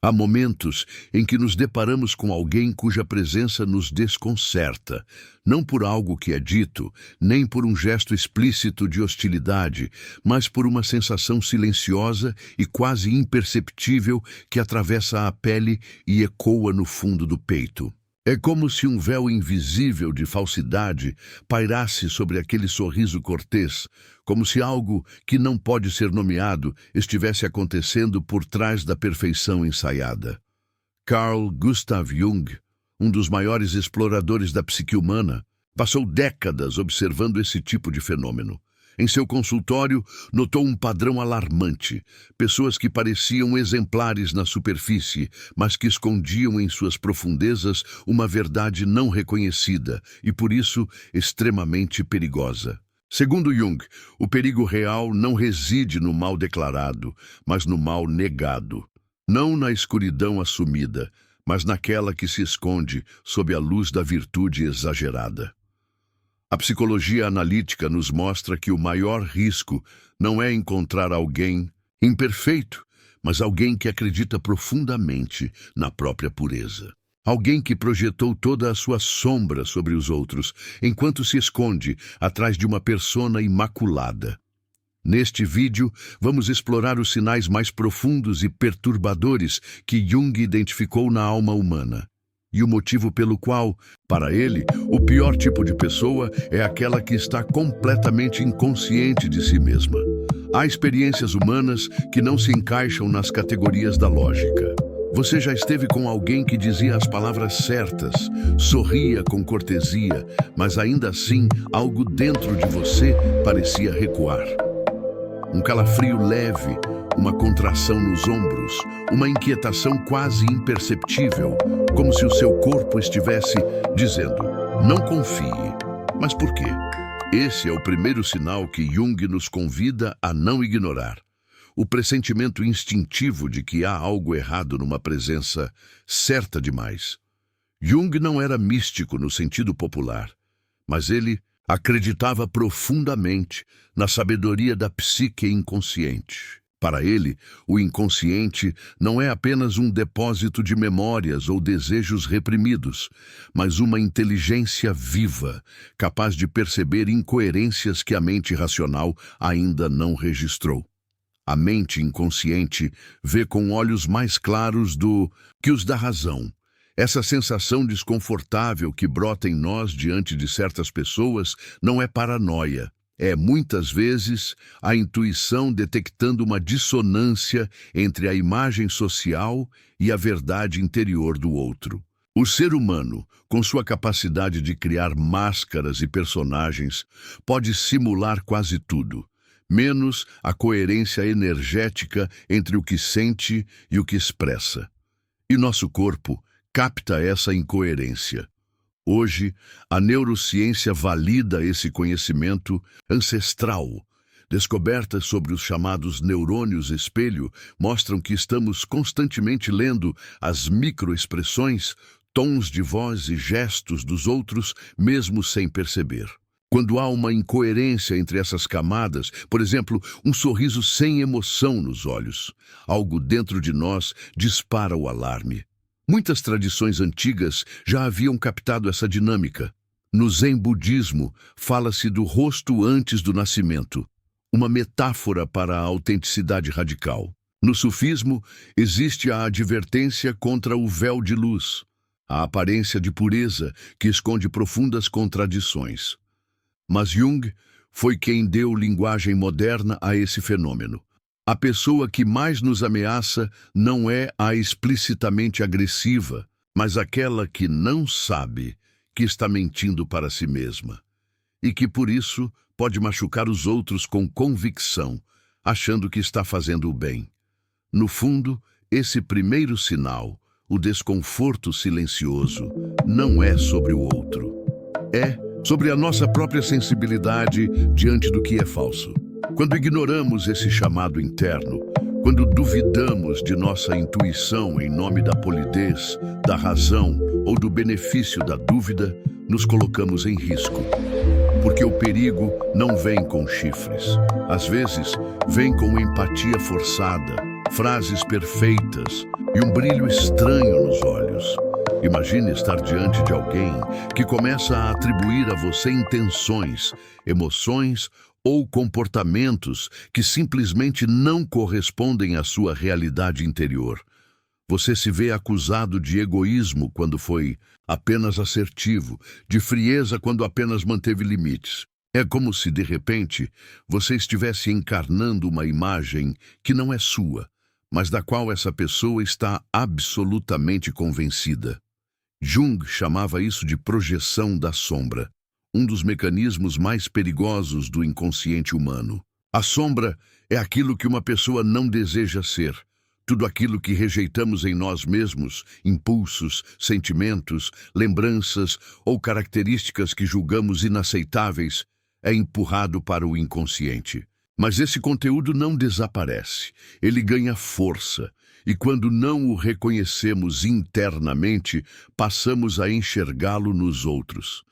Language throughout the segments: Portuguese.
Há momentos em que nos deparamos com alguém cuja presença nos desconcerta, não por algo que é dito, nem por um gesto explícito de hostilidade, mas por uma sensação silenciosa e quase imperceptível que atravessa a pele e ecoa no fundo do peito. É como se um véu invisível de falsidade pairasse sobre aquele sorriso cortês, como se algo que não pode ser nomeado estivesse acontecendo por trás da perfeição ensaiada. Carl Gustav Jung, um dos maiores exploradores da psique humana, passou décadas observando esse tipo de fenômeno. Em seu consultório, notou um padrão alarmante. Pessoas que pareciam exemplares na superfície, mas que escondiam em suas profundezas uma verdade não reconhecida e, por isso, extremamente perigosa. Segundo Jung, o perigo real não reside no mal declarado, mas no mal negado. Não na escuridão assumida, mas naquela que se esconde sob a luz da virtude exagerada. A psicologia analítica nos mostra que o maior risco não é encontrar alguém imperfeito, mas alguém que acredita profundamente na própria pureza. Alguém que projetou toda a sua sombra sobre os outros, enquanto se esconde atrás de uma persona imaculada. Neste vídeo, vamos explorar os sinais mais profundos e perturbadores que Jung identificou na alma humana. E o motivo pelo qual, para ele, o pior tipo de pessoa é aquela que está completamente inconsciente de si mesma. Há experiências humanas que não se encaixam nas categorias da lógica. Você já esteve com alguém que dizia as palavras certas, sorria com cortesia, mas ainda assim algo dentro de você parecia recuar. Um calafrio leve, uma contração nos ombros, uma inquietação quase imperceptível, como se o seu corpo estivesse dizendo, não confie. Mas por quê? Esse é o primeiro sinal que Jung nos convida a não ignorar. O pressentimento instintivo de que há algo errado numa presença certa demais. Jung não era místico no sentido popular, mas ele acreditava profundamente na sabedoria da psique inconsciente. Para ele, o inconsciente não é apenas um depósito de memórias ou desejos reprimidos, mas uma inteligência viva, capaz de perceber incoerências que a mente racional ainda não registrou. A mente inconsciente vê com olhos mais claros do que os da razão. Essa sensação desconfortável que brota em nós diante de certas pessoas não é paranoia. É, muitas vezes, a intuição detectando uma dissonância entre a imagem social e a verdade interior do outro. O ser humano, com sua capacidade de criar máscaras e personagens, pode simular quase tudo, menos a coerência energética entre o que sente e o que expressa. E nosso corpo capta essa incoerência. Hoje, a neurociência valida esse conhecimento ancestral. Descobertas sobre os chamados neurônios espelho mostram que estamos constantemente lendo as microexpressões, tons de voz e gestos dos outros, mesmo sem perceber. Quando há uma incoerência entre essas camadas, por exemplo, um sorriso sem emoção nos olhos, algo dentro de nós dispara o alarme. Muitas tradições antigas já haviam captado essa dinâmica. No Zen budismo, fala-se do rosto antes do nascimento, uma metáfora para a autenticidade radical. No sufismo, existe a advertência contra o véu de luz, a aparência de pureza que esconde profundas contradições. Mas Jung foi quem deu linguagem moderna a esse fenômeno. A pessoa que mais nos ameaça não é a explicitamente agressiva, mas aquela que não sabe que está mentindo para si mesma e que, por isso, pode machucar os outros com convicção, achando que está fazendo o bem. No fundo, esse primeiro sinal, o desconforto silencioso, não é sobre o outro. É sobre a nossa própria sensibilidade diante do que é falso. Quando ignoramos esse chamado interno, quando duvidamos de nossa intuição em nome da polidez, da razão ou do benefício da dúvida, nos colocamos em risco. Porque o perigo não vem com chifres. Às vezes, vem com empatia forçada, frases perfeitas e um brilho estranho nos olhos. Imagine estar diante de alguém que começa a atribuir a você intenções, emoções ou comportamentos que simplesmente não correspondem à sua realidade interior. Você se vê acusado de egoísmo quando foi apenas assertivo, de frieza quando apenas manteve limites. É como se, de repente, você estivesse encarnando uma imagem que não é sua, mas da qual essa pessoa está absolutamente convencida. Jung chamava isso de projeção da sombra, um dos mecanismos mais perigosos do inconsciente humano. A sombra é aquilo que uma pessoa não deseja ser. Tudo aquilo que rejeitamos em nós mesmos, impulsos, sentimentos, lembranças ou características que julgamos inaceitáveis, é empurrado para o inconsciente. Mas esse conteúdo não desaparece, ele ganha força. E quando não o reconhecemos internamente, passamos a enxergá-lo nos outros.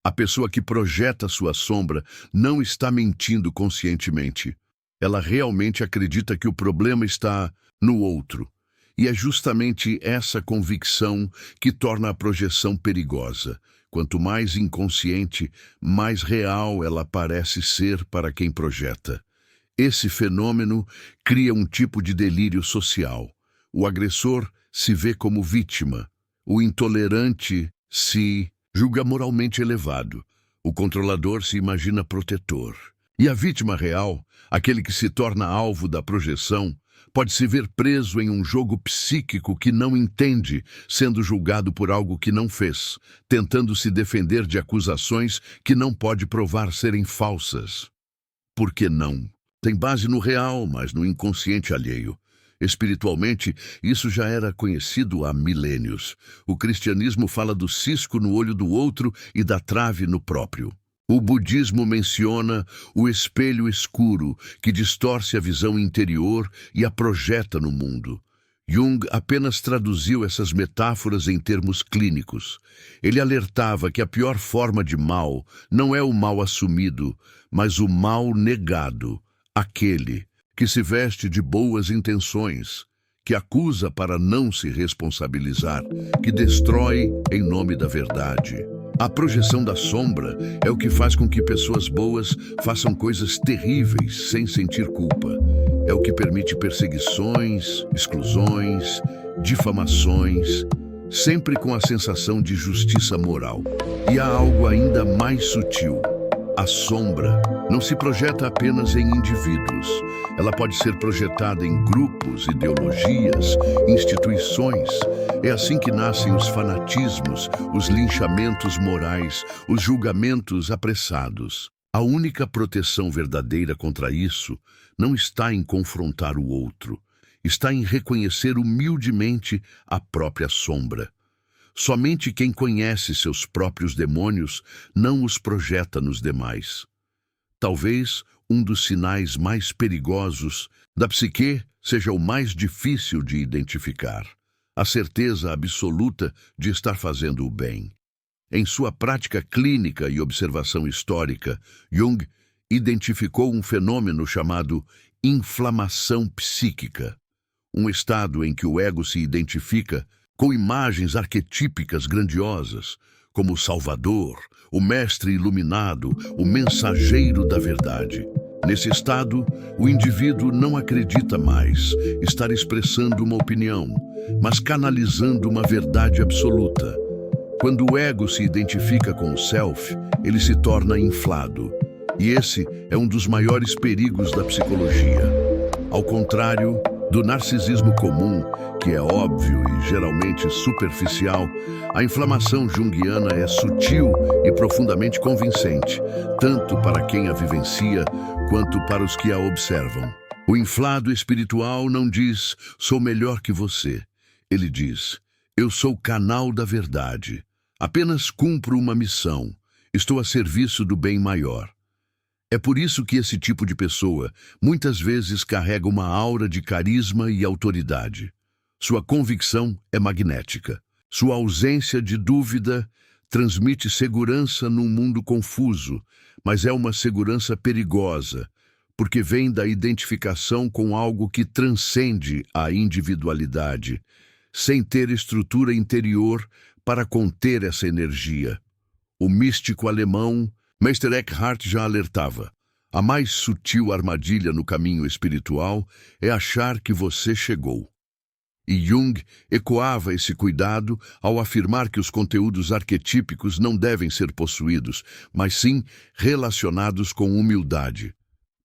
A pessoa que projeta sua sombra não está mentindo conscientemente. Ela realmente acredita que o problema está no outro. E é justamente essa convicção que torna a projeção perigosa. Quanto mais inconsciente, mais real ela parece ser para quem projeta. Esse fenômeno cria um tipo de delírio social. O agressor se vê como vítima. O intolerante se julga moralmente elevado. O controlador se imagina protetor. E a vítima real, aquele que se torna alvo da projeção, pode se ver preso em um jogo psíquico que não entende, sendo julgado por algo que não fez, tentando se defender de acusações que não pode provar serem falsas. Por que não? Tem base no real, mas no inconsciente alheio. Espiritualmente, isso já era conhecido há milênios. O cristianismo fala do cisco no olho do outro e da trave no próprio. O budismo menciona o espelho escuro, que distorce a visão interior e a projeta no mundo. Jung apenas traduziu essas metáforas em termos clínicos. Ele alertava que a pior forma de mal não é o mal assumido, mas o mal negado, aquele que se veste de boas intenções, que acusa para não se responsabilizar, que destrói em nome da verdade. A projeção da sombra é o que faz com que pessoas boas façam coisas terríveis sem sentir culpa. É o que permite perseguições, exclusões, difamações, sempre com a sensação de justiça moral. E há algo ainda mais sutil. A sombra não se projeta apenas em indivíduos. Ela pode ser projetada em grupos, ideologias, instituições. É assim que nascem os fanatismos, os linchamentos morais, os julgamentos apressados. A única proteção verdadeira contra isso não está em confrontar o outro, está em reconhecer humildemente a própria sombra. Somente quem conhece seus próprios demônios não os projeta nos demais. Talvez um dos sinais mais perigosos da psique seja o mais difícil de identificar: a certeza absoluta de estar fazendo o bem. Em sua prática clínica e observação histórica, Jung identificou um fenômeno chamado inflamação psíquica, um estado em que o ego se identifica com imagens arquetípicas grandiosas, como o Salvador, o Mestre iluminado, o mensageiro da verdade. Nesse estado, o indivíduo não acredita mais estar expressando uma opinião, mas canalizando uma verdade absoluta. Quando o ego se identifica com o self, ele se torna inflado. E esse é um dos maiores perigos da psicologia. Ao contrário do narcisismo comum, que é óbvio e geralmente superficial, a inflamação junguiana é sutil e profundamente convincente, tanto para quem a vivencia quanto para os que a observam. O inflado espiritual não diz, sou melhor que você. Ele diz, eu sou canal da verdade. Apenas cumpro uma missão. Estou a serviço do bem maior. É por isso que esse tipo de pessoa muitas vezes carrega uma aura de carisma e autoridade. Sua convicção é magnética. Sua ausência de dúvida transmite segurança num mundo confuso, mas é uma segurança perigosa, porque vem da identificação com algo que transcende a individualidade, sem ter estrutura interior para conter essa energia. O místico alemão Meister Eckhart já alertava: a mais sutil armadilha no caminho espiritual é achar que você chegou. E Jung ecoava esse cuidado ao afirmar que os conteúdos arquetípicos não devem ser possuídos, mas sim relacionados com humildade.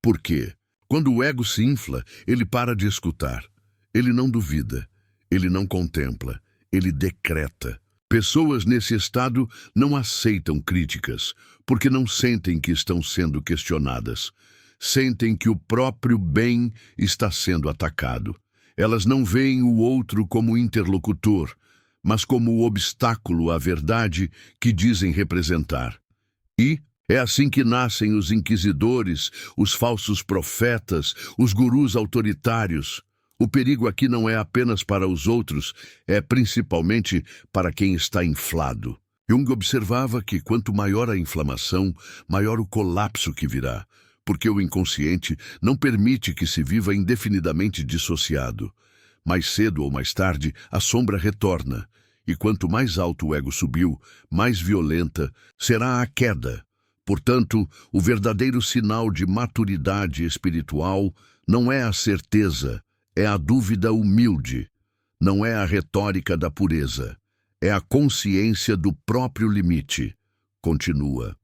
Por quê? Quando o ego se infla, ele para de escutar. Ele não duvida, ele não contempla, ele decreta. Pessoas nesse estado não aceitam críticas, porque não sentem que estão sendo questionadas. Sentem que o próprio bem está sendo atacado. Elas não veem o outro como interlocutor, mas como o obstáculo à verdade que dizem representar. E é assim que nascem os inquisidores, os falsos profetas, os gurus autoritários. O perigo aqui não é apenas para os outros, é principalmente para quem está inflado. Jung observava que quanto maior a inflamação, maior o colapso que virá, porque o inconsciente não permite que se viva indefinidamente dissociado. Mais cedo ou mais tarde, a sombra retorna, e quanto mais alto o ego subiu, mais violenta será a queda. Portanto, o verdadeiro sinal de maturidade espiritual não é a certeza, é a dúvida humilde. Não é a retórica da pureza, é a consciência do próprio limite. Continua.